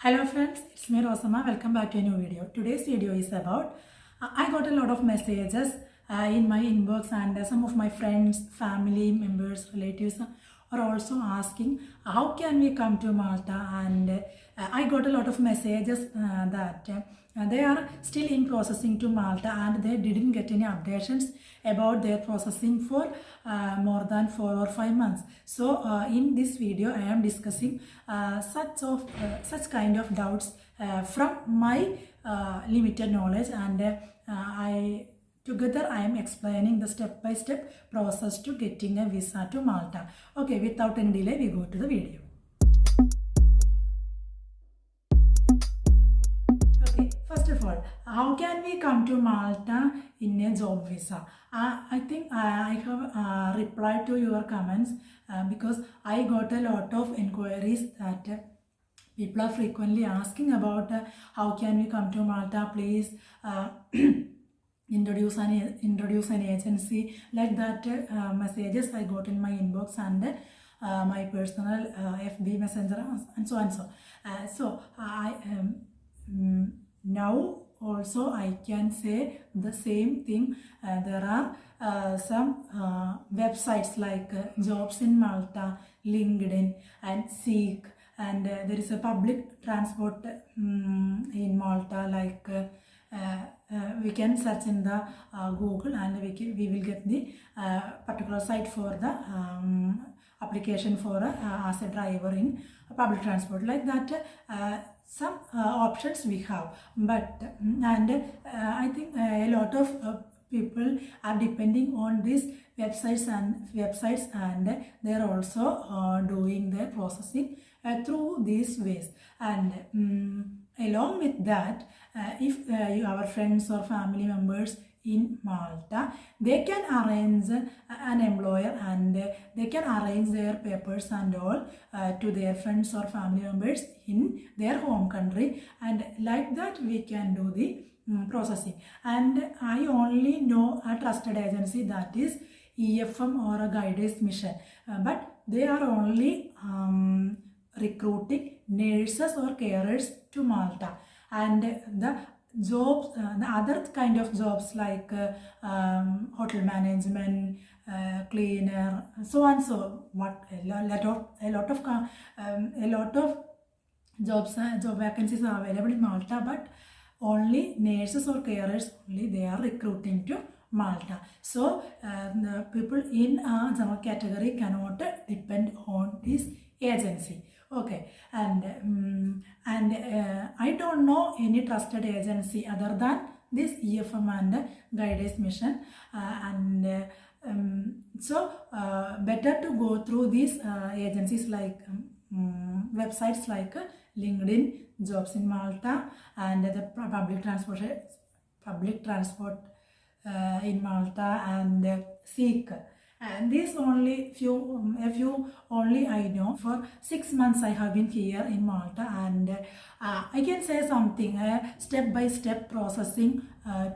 Hello friends, it's me Rosama. Welcome back to a new video. Today's video is about I got a lot of messages in my inbox, and some of my friends, family members, relatives are also asking how can we come to Malta, and I got a lot of messages that they are still in processing to Malta and they didn't get any updations about their processing for more than 4 or 5 months. So in this video I am discussing such kind of doubts from my limited knowledge, and I am explaining the step-by-step process to getting a visa to Malta. Okay, without any delay we go to the video. Okay, first of all, how can we come to Malta in a job visa? I think I have replied to your comments because I got a lot of inquiries that people are frequently asking about how can we come to Malta, please introduce an agency, like that messages I got in my inbox and my personal FB messenger and so and so. So I now also I can say the same thing. There are some websites like Jobs in Malta, LinkedIn and Seek, and there is a public transport in Malta, like we can search in the Google and we will get the particular site for the application for as a driver in public transport, like that. Some options we have, but and I think a lot of people are depending on these websites, and they are also doing their processing through these ways. And along with that, if our friends or family members in Malta, they can arrange an employer, and they can arrange their papers and all to their friends or family members in their home country, and like that we can do the processing. And I only know a trusted agency, that is EFM or a guidance mission, but they are only recruiting nurses or carers to Malta, and the jobs, the other kind of jobs like hotel management, cleaner, so on, so what a lot of jobs, job vacancies are available in Malta, but only nurses or carers only they are recruiting to Malta. So the people in a general category cannot depend on this agency. Okay, and I don't know any trusted agency other than this EFM and guidance mission, so better to go through these agencies like websites like LinkedIn, Jobs in Malta, and the public transport in Malta, and Seek. And these only a few only I know. For 6 months I have been here in Malta, and I can say something step-by-step processing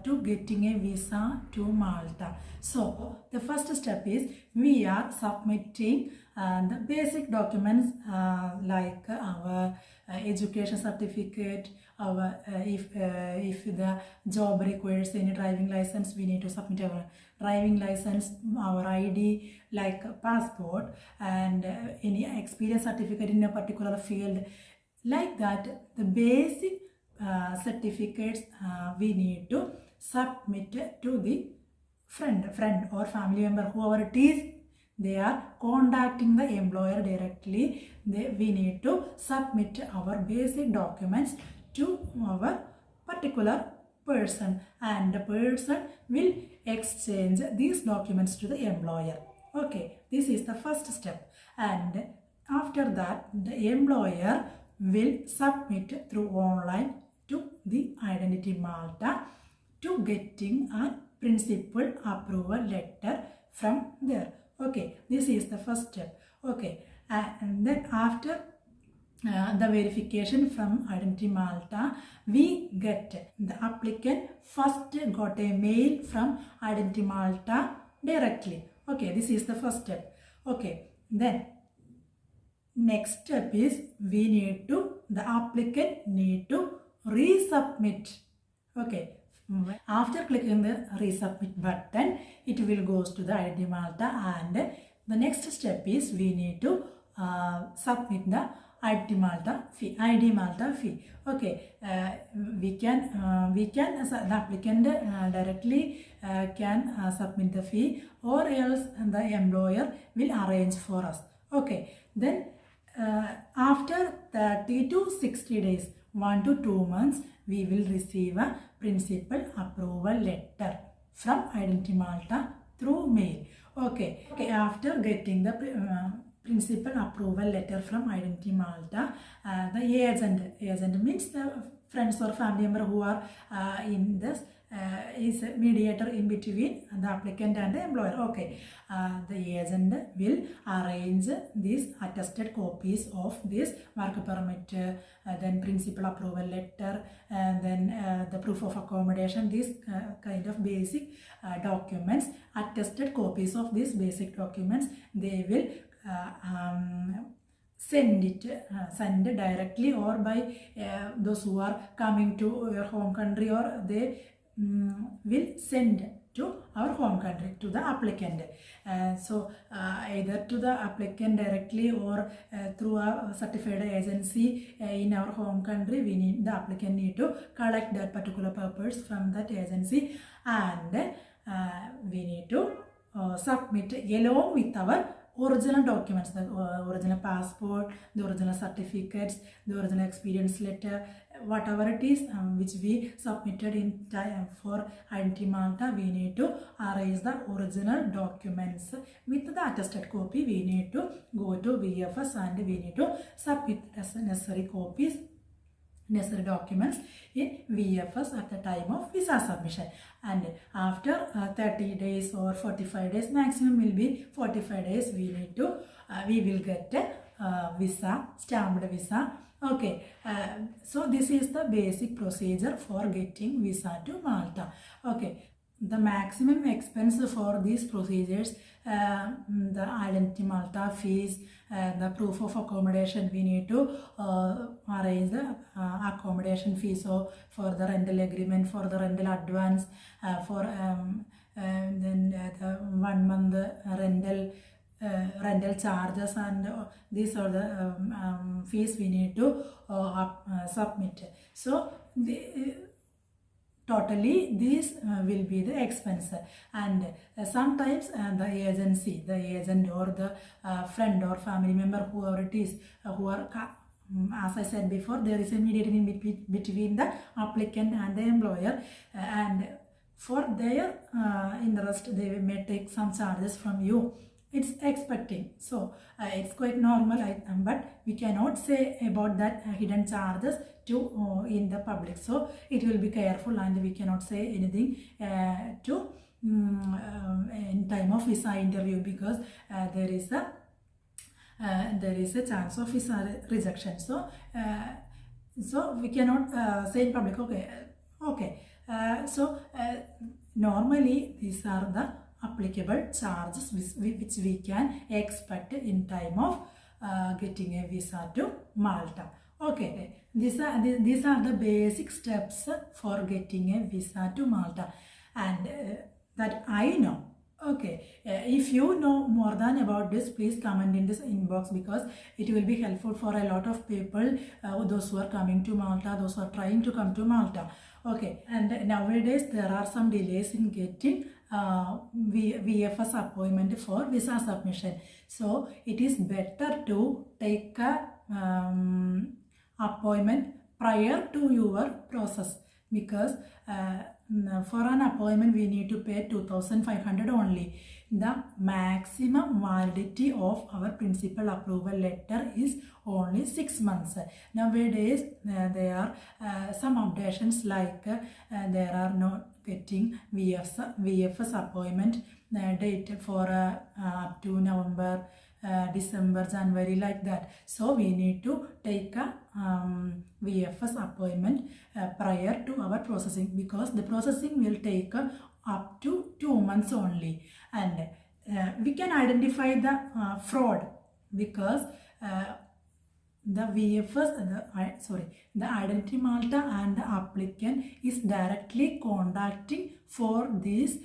to getting a visa to Malta. So the first step is we are submitting the basic documents like our education certificate, our if the job requires any driving license, we need to submit our driving license, our ID like passport, and any experience certificate in a particular field, like that. The basic certificates we need to submit to the friend or family member, whoever it is. They are contacting the employer directly. We need to submit our basic documents to our particular person, and the person will exchange these documents to the employer. Okay, this is the first step, and after that the employer will submit through online to the Identity Malta to getting a principal approval letter from there. Okay, this is the first step. Okay, and then after the verification from Identity Malta, we get the applicant first got a mail from Identity Malta directly. Okay, this is the first step. Okay, then next step is the applicant need to resubmit. Okay. After clicking the resubmit button, it will goes to the ID Malta, and the next step is we need to submit the ID Malta fee. Okay, the applicant directly can submit the fee, or else the employer will arrange for us. Okay, then after 30 to 60 days, 1 to 2 months, we will receive a principal approval letter from Identity Malta through mail. Okay, after getting the principal approval letter from Identity Malta, the agent means the friends or family member who are in this is a mediator in between the applicant and the employer. Okay, the agent will arrange these attested copies of this work permit, then principal approval letter, and then the proof of accommodation, these kind of basic documents, attested copies of these basic documents. They will send directly, or by those who are coming to your home country, or they will send to our home country to the applicant. So either to the applicant directly, or through a certified agency in our home country, the applicant need to collect that particular papers from that agency, and we need to submit along with our original documents, the original passport, the original certificates, the original experience letter, whatever it is which we submitted in time for Identity Malta. We need to arrange the original documents with the attested copy. We need to go to VFS and we need to submit as necessary copies, necessary documents in VFS at the time of visa submission. And after 30 days or 45 days, maximum will be 45 days, we will get a visa, stamped visa. Okay, so this is the basic procedure for getting visa to Malta. Okay, the maximum expense for these procedures, the Identity Malta fees, the proof of accommodation, we need to arrange the accommodation fee. So for the rental agreement, for the rental advance, for then the 1 month rental charges, and these are the fees we need to submit. So totally these will be the expense, and sometimes the agent or the friend or family member, whoever it is, who are as I said before, there is a mediator in between the applicant and the employer, and for their interest they may take some charges from you. It's expecting, so it's quite normal, but we cannot say about that hidden charges to in the public. So it will be careful, and we cannot say anything to in time of visa interview, because there is a chance of visa rejection. So we cannot say in public. Okay. So normally these are the applicable charges which we can expect in time of getting a visa to Malta. Okay, these are the basic steps for getting a visa to Malta, and that I know. Okay, if you know more than about this, please comment in this inbox, because it will be helpful for a lot of people, those who are coming to Malta, those who are trying to come to Malta. Okay, and nowadays there are some delays in getting VFS appointment for visa submission. So it is better to take a appointment prior to your process, because for an appointment we need to pay 2,500 only. The maximum validity of our principal approval letter is only 6 months. Nowadays there are some updations, like there are not getting VFS appointment date for up to November, December, January, like that. So we need to take a VFS appointment prior to our processing, because the processing will take up to 2 months only, and we can identify the fraud, because the VFS, the Identity Malta and the applicant is directly contacting for this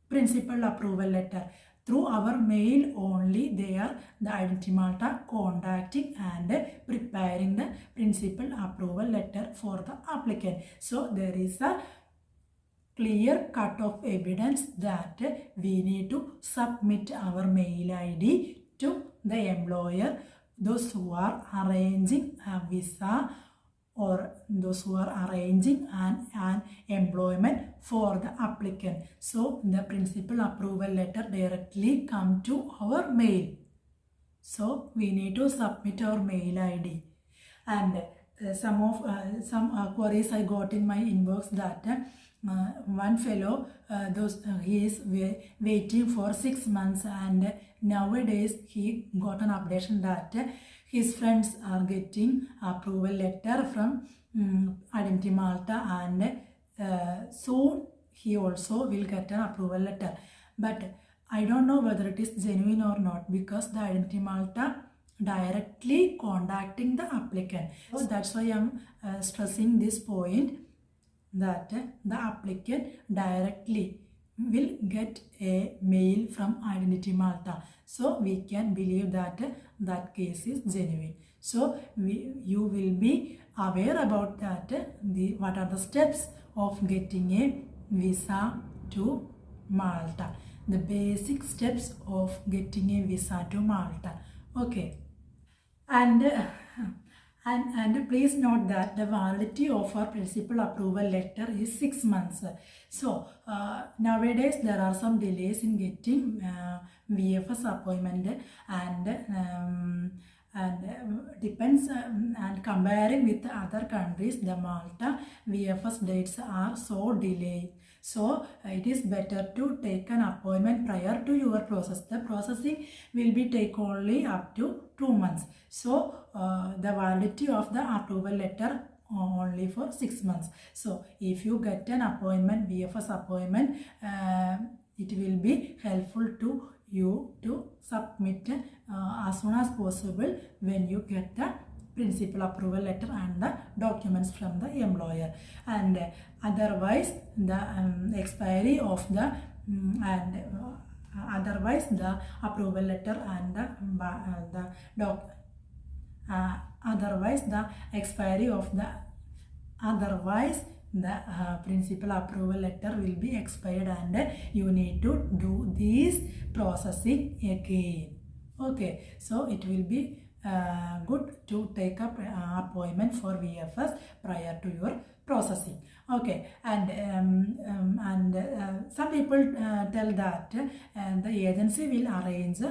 principal approval letter. Through our mail only, they are the Identity Malta contacting and preparing the principal approval letter for the applicant. So there is a clear cut of evidence that we need to submit our mail ID to the employer, those who are arranging a visa or those who are arranging an employment for the applicant. So the principal approval letter directly come to our mail. So we need to submit our mail ID. And some queries I got in my inbox that one fellow he is waiting for 6 months, and nowadays he got an updation that his friends are getting approval letter from Identity Malta, and soon he also will get an approval letter. But I don't know whether it is genuine or not, because the Identity Malta directly contacting the applicant. So that's why I'm stressing this point, that the applicant directly will get a mail from Identity Malta. So we can believe that that case is genuine. So you will be aware about that, what are the steps of getting a visa to Malta. The basic steps of getting a visa to Malta. Okay. And please note that the validity of our principal approval letter is 6 months. So nowadays there are some delays in getting VFS appointment, and depends and comparing with other countries, the Malta VFS dates are so delayed. So it is better to take an appointment prior to your process. The processing will be take only up to 2 months. So the validity of the approval letter only for 6 months. So if you get an appointment, VFS appointment, it will be helpful to you to submit as soon as possible when you get the principal approval letter and the documents from the employer. And otherwise the expiry of the otherwise the approval letter and the principal approval letter will be expired, and you need to do this processing again. Okay, so it will be good to take up appointment for VFS prior to your processing. Okay, and some people tell that the agency will arrange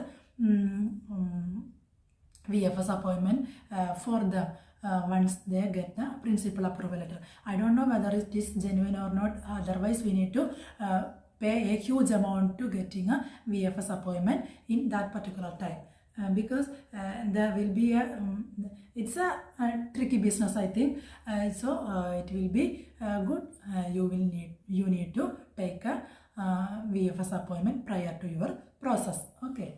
VFS appointment for the once they get the principal approval letter. I don't know whether it is genuine or not. Otherwise we need to pay a huge amount to getting a VFS appointment in that particular time. Because there will be it's a tricky business, I think. So it will be good. You need to take a VFS appointment prior to your process. Okay.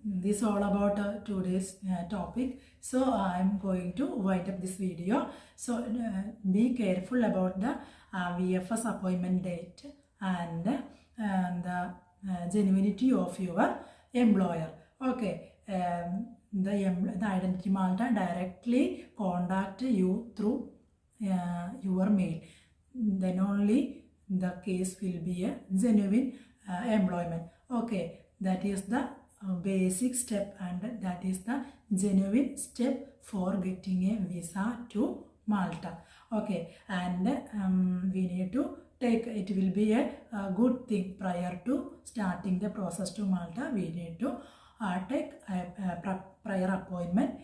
This is all about today's topic. So I'm going to wind up this video. So be careful about the VFS appointment date and the genuinity of your employer. Okay, the Identity Malta directly contact you through your mail. Then only the case will be a genuine employment. Okay, that is the basic step, and that is the genuine step for getting a visa to Malta. Okay, and we need to take, it will be a good thing prior to starting the process to Malta. We need to take a prior appointment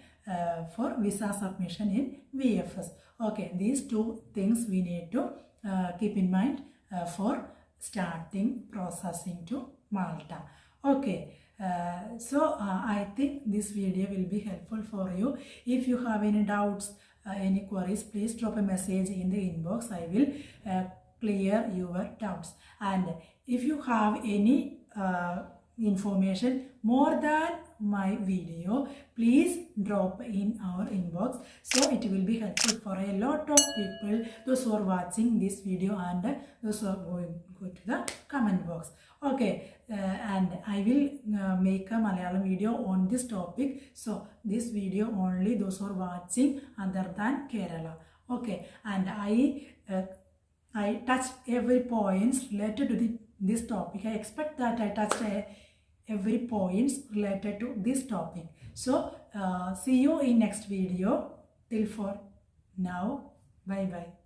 for visa submission in VFS. Okay, these two things we need to keep in mind for starting processing to Malta. Okay, so I think this video will be helpful for you. If you have any doubts, any queries, please drop a message in the inbox. I will clear your doubts. And if you have any information more than my video, please drop in our inbox, so it will be helpful for a lot of people, those who are watching this video and those who are going go to the comment box. Okay, and I will make a Malayalam video on this topic, so this video only those who are watching other than Kerala. Okay, and I touched every points related to this topic. I expect that I touched every points related to this topic. So see you in next video. Till for now, bye bye.